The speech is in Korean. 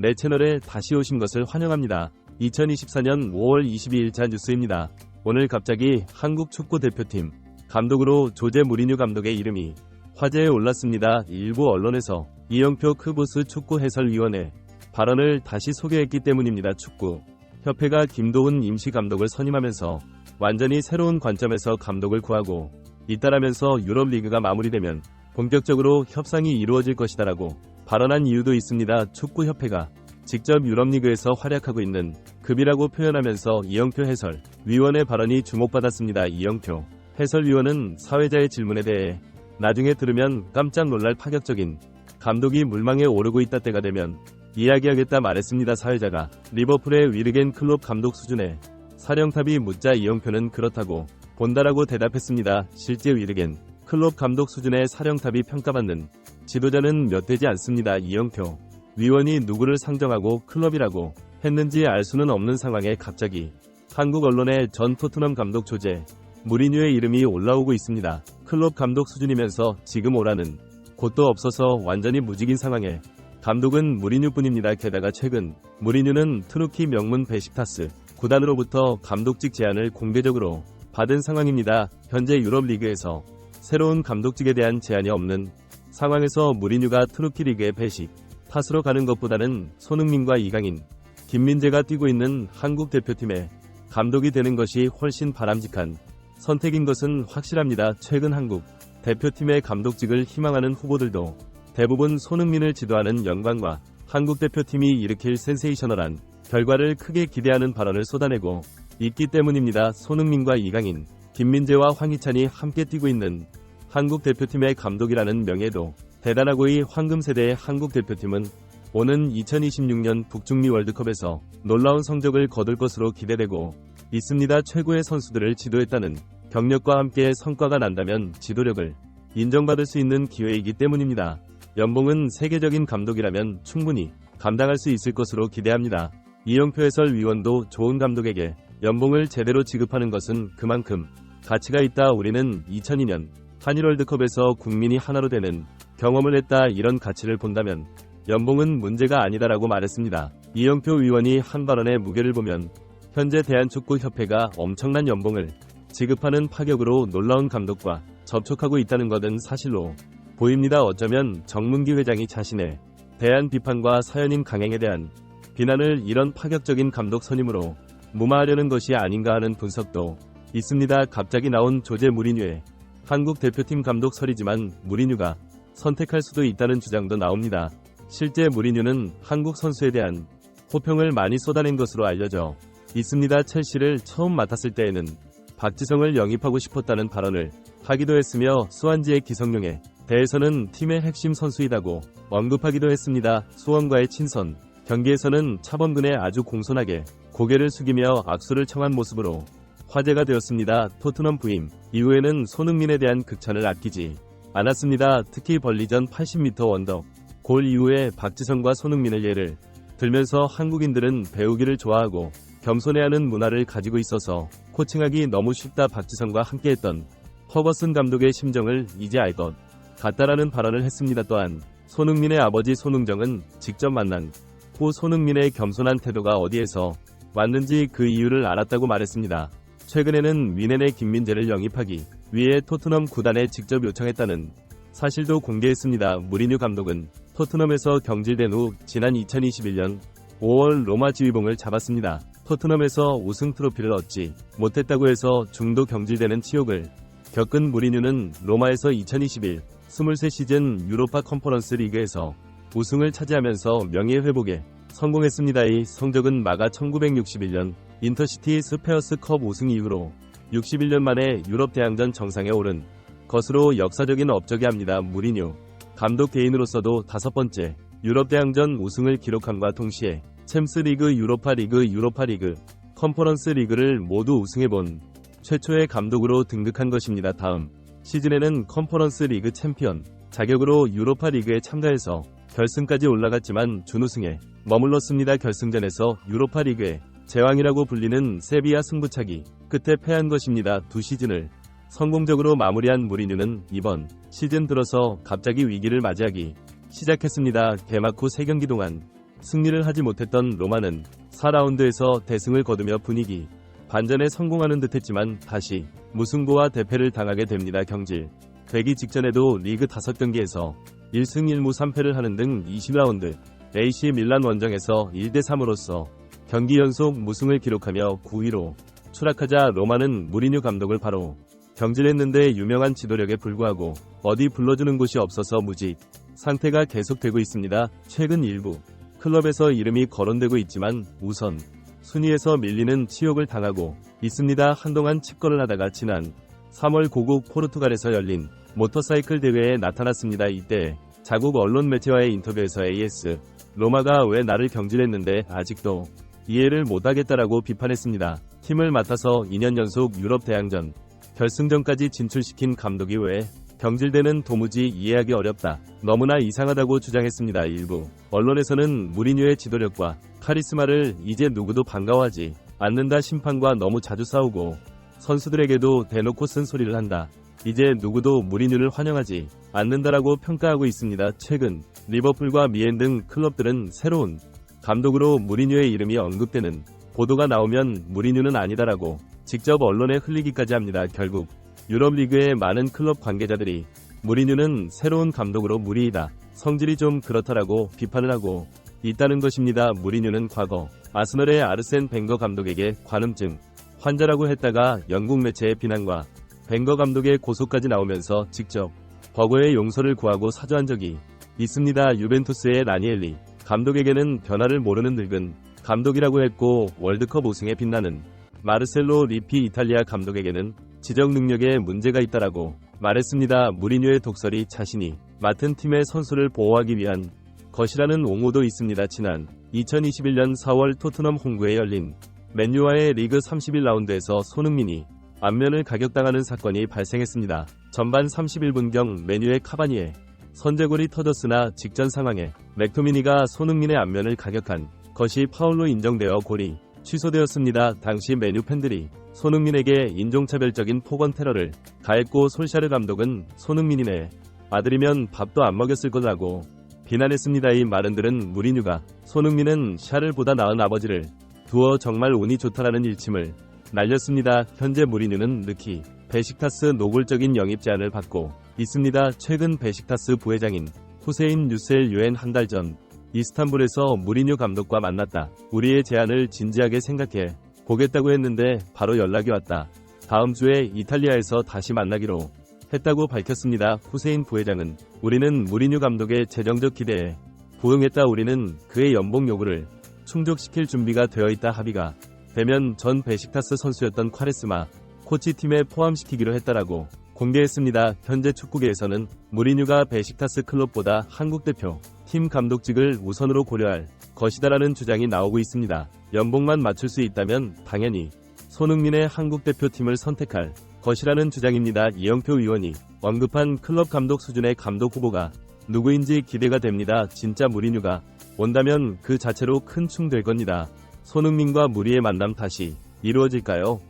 내 채널에 다시 오신 것을 환영합니다. 2024년 5월 22일자 뉴스입니다. 오늘 갑자기 한국 축구 대표팀 감독으로 조제 무리뉴 감독의 이름이 화제에 올랐습니다. 일부 언론에서 이영표 크보스 축구 해설위원의 발언을 다시 소개했기 때문입니다. 축구 협회가 김도훈 임시 감독을 선임하면서 완전히 새로운 관점에서 감독을 구하고 있다라면서 유럽리그가 마무리되면 본격적으로 협상이 이루어질 것이다라고 발언한 이유도 있습니다. 축구협회가 직접 유럽리그에서 활약하고 있는 급이라고 표현하면서 이영표 해설위원의 발언이 주목받았습니다. 이영표 해설위원은 사회자의 질문에 대해 나중에 들으면 깜짝 놀랄 파격적인 감독이 물망에 오르고 있다 때가 되면 이야기하겠다 말했습니다. 사회자가 리버풀의 위르겐 클롭 감독 수준의 사령탑이 묻자 이영표는 그렇다고 본다라고 대답했습니다. 실제 위르겐 클롭 감독 수준의 사령탑이 평가받는 지도자는 몇 되지 않습니다. 이영표 위원이 누구를 상정하고 클럽이라고 했는지 알 수는 없는 상황에 갑자기 한국 언론에 전 토트넘 감독 조제 무리뉴의 이름이 올라오고 있습니다. 클럽 감독 수준이면서 지금 오라는 곳도 없어서 완전히 무직인 상황에 감독은 무리뉴뿐입니다. 게다가 최근 무리뉴는 트루키 명문 베식타스 구단으로부터 감독직 제안을 공개적으로 받은 상황입니다. 현재 유럽리그에서 새로운 감독직에 대한 제안이 없는 상황에서 무리뉴가 트루키 리그의 베식 탓으로 가는 것보다는 손흥민과 이강인, 김민재가 뛰고 있는 한국 대표팀의 감독이 되는 것이 훨씬 바람직한 선택인 것은 확실합니다. 최근 한국 대표팀의 감독직을 희망하는 후보들도 대부분 손흥민을 지도하는 영광과 한국 대표팀이 일으킬 센세이셔널한 결과를 크게 기대하는 발언을 쏟아내고 있기 때문입니다. 손흥민과 이강인, 김민재와 황희찬이 함께 뛰고 있는 한국 대표팀의 감독이라는 명예도 대단하고이 황금 세대의 한국 대표팀은 오는 2026년 북중미 월드컵에서 놀라운 성적을 거둘 것으로 기대되고 있습니다. 최고의 선수들을 지도했다는 경력과 함께 성과가 난다면 지도력을 인정받을 수 있는 기회이기 때문입니다. 연봉은 세계적인 감독이라면 충분히 감당할 수 있을 것으로 기대합니다. 이영표 해설위원도 좋은 감독에게 연봉을 제대로 지급하는 것은 그만큼 가치가 있다. 우리는 2002년 한일 월드컵에서 국민이 하나로 되는 경험을 했다. 이런 가치를 본다면 연봉은 문제가 아니다라고 말했습니다. 이영표 위원이 한 발언의 무게를 보면 현재 대한축구협회가 엄청난 연봉을 지급하는 파격으로 놀라운 감독과 접촉하고 있다는 것은 사실로 보입니다. 어쩌면 정문기 회장이 자신의 대한 비판과 사연인 강행에 대한 비난을 이런 파격적인 감독 선임으로 무마하려는 것이 아닌가 하는 분석도 있습니다. 갑자기 나온 조제 무리뉴의 한국 대표팀 감독설이지만 무리뉴가 선택할 수도 있다는 주장도 나옵니다. 실제 무리뉴는 한국 선수에 대한 호평을 많이 쏟아낸 것으로 알려져 있습니다. 첼시를 처음 맡았을 때에는 박지성을 영입하고 싶었다는 발언을 하기도 했으며 수완지의 기성용에 대해서는 팀의 핵심 선수이다고 언급하기도 했습니다. 수원과의 친선 경기에서는 차범근에 아주 공손하게 고개를 숙이며 악수를 청한 모습으로 화제가 되었습니다. 토트넘 부임 이후에는 손흥민에 대한 극찬을 아끼지 않았습니다. 특히 벌리전 80m 원더 골 이후에 박지성과 손흥민을 예를 들면서 한국인들은 배우기를 좋아하고 겸손해하는 문화를 가지고 있어서 코칭하기 너무 쉽다. 박지성과 함께했던 허거슨 감독의 심정을 이제 알 것 같다라는 발언을 했습니다. 또한 손흥민의 아버지 손흥정은 직접 만난 후 손흥민의 겸손한 태도가 어디에서 왔는지 그 이유를 알았다고 말했습니다. 최근에는 위넨의 김민재를 영입하기 위해 토트넘 구단에 직접 요청했다는 사실도 공개했습니다. 무리뉴 감독은 토트넘에서 경질된 후 지난 2021년 5월 로마 지휘봉을 잡았습니다. 토트넘에서 우승 트로피를 얻지 못했다고 해서 중도 경질되는 치욕을 겪은 무리뉴는 로마에서 2021 23시즌 유로파 컨퍼런스 리그에서 우승을 차지하면서 명예회복에 성공했습니다. 이 성적은 마가 1961년 인터시티 스페어스컵 우승 이후로 61년 만에 유럽 대항전 정상에 오른 것으로 역사적인 업적이 합니다. 무리뉴 감독 개인으로서도 5번째 유럽 대항전 우승을 기록함과 동시에 챔스리그, 유로파리그, 컨퍼런스 리그를 모두 우승해본 최초의 감독으로 등극한 것입니다. 다음 시즌에는 컨퍼런스 리그 챔피언 자격으로 유로파 리그에 참가해서 결승까지 올라갔지만 준우승에 머물렀습니다. 결승전에서 유로파 리그의 제왕이라고 불리는 세비야 승부차기 끝에 패한 것입니다. 두 시즌을 성공적으로 마무리한 무리뉴는 이번 시즌 들어서 갑자기 위기를 맞이하기 시작했습니다. 개막 후 3경기 동안 승리를 하지 못했던 로마는 4라운드에서 대승을 거두며 분위기 반전에 성공하는 듯했지만 다시 무승부와 대패를 당하게 됩니다. 경질 되기 직전에도 리그 5경기에서 1승 1무 3패를 하는 등 20라운드 AC 밀란 원정에서 1대3으로서 경기 연속 무승을 기록하며 9위로 추락하자 로마는 무리뉴 감독을 바로 경질했는데 유명한 지도력에 불구하고 어디 불러주는 곳이 없어서 무직 상태가 계속되고 있습니다. 최근 일부 클럽에서 이름이 거론되고 있지만 우선 순위에서 밀리는 치욕을 당하고 있습니다. 한동안 칩거를 하다가 지난 3월 고국 포르투갈에서 열린 모터사이클 대회에 나타났습니다. 이때 자국 언론 매체와의 인터뷰에서 AS 로마가 왜 나를 경질했는데 아직도 이해를 못하겠다라고 비판했습니다. 팀을 맡아서 2년 연속 유럽 대항전 결승전까지 진출시킨 감독이 왜 경질되는 도무지 이해하기 어렵다. 너무나 이상하다고 주장했습니다. 일부 언론에서는 무리뉴의 지도력과 카리스마를 이제 누구도 반가워하지 않는다. 심판과 너무 자주 싸우고 선수들에게도 대놓고 쓴소리를 한다. 이제 누구도 무리뉴를 환영하지 않는다라고 평가하고 있습니다. 최근 리버풀과 미엔 등 클럽들은 새로운 감독으로 무리뉴의 이름이 언급되는 보도가 나오면 무리뉴는 아니다라고 직접 언론에 흘리기까지 합니다. 결국 유럽리그의 많은 클럽 관계자들이 무리뉴는 새로운 감독으로 무리이다. 성질이 좀 그렇다라고 비판을 하고 있다는 것입니다. 무리뉴는 과거 아스널의 아르센 벵거 감독에게 관음증 환자라고 했다가 영국 매체의 비난과 벵거 감독의 고소까지 나오면서 직접 버거의 용서를 구하고 사죄한 적이 있습니다. 유벤투스의 라니엘리 감독에게는 변화를 모르는 늙은 감독이라고 했고 월드컵 우승에 빛나는 마르셀로 리피 이탈리아 감독에게는 지적 능력에 문제가 있다라고 말했습니다. 무리뉴의 독설이 자신이 맡은 팀의 선수를 보호하기 위한 것이라는 옹호도 있습니다. 지난 2021년 4월 토트넘 홈구에 열린 맨유와의 리그 31라운드에서 손흥민이 안면을 가격당하는 사건이 발생했습니다. 전반 31분경 맨유의 카바니에 선제골이 터졌으나 직전 상황에 맥토미니가 손흥민의 안면을 가격한 것이 파울로 인정되어 골이 취소되었습니다. 당시 맨유 팬들이 손흥민에게 인종차별적인 폭언 테러를 가했고 솔샤르 감독은 손흥민이네 아들이면 밥도 안 먹였을 거라고 비난했습니다. 이 말은 들은 무리뉴가 손흥민은 샤를보다 나은 아버지를 두어 정말 운이 좋다라는 일침을 날렸습니다. 현재 무리뉴는 르키 베식타스 노골적인 영입 제안을 받고 있습니다. 최근 베식타스 부회장인 후세인 유셀 유엔 한 달 전 이스탄불에서 무리뉴 감독과 만났다. 우리의 제안을 진지하게 생각해 보겠다고 했는데 바로 연락이 왔다. 다음 주에 이탈리아에서 다시 만나기로 했다고 밝혔습니다. 후세인 부회장은 우리는 무리뉴 감독의 재정적 기대에 부응했다. 우리는 그의 연봉 요구를 충족시킬 준비가 되어 있다. 합의가 되면 전 베식타스 선수였던 콰레스마 코치팀에 포함시키기로 했다라고 공개했습니다. 현재 축구계에서는 무리뉴가 베식타스 클럽보다 한국 대표 팀 감독직을 우선으로 고려할 것이다라는 주장이 나오고 있습니다. 연봉만 맞출 수 있다면 당연히 손흥민의 한국 대표팀을 선택할 것이라는 주장입니다. 이영표 의원이 언급한 클럽 감독 수준의 감독 후보가 누구인지 기대가 됩니다. 진짜 무리뉴가 온다면 그 자체로 큰 충 될 겁니다. 손흥민과 무리의 만남 다시 이루어질까요?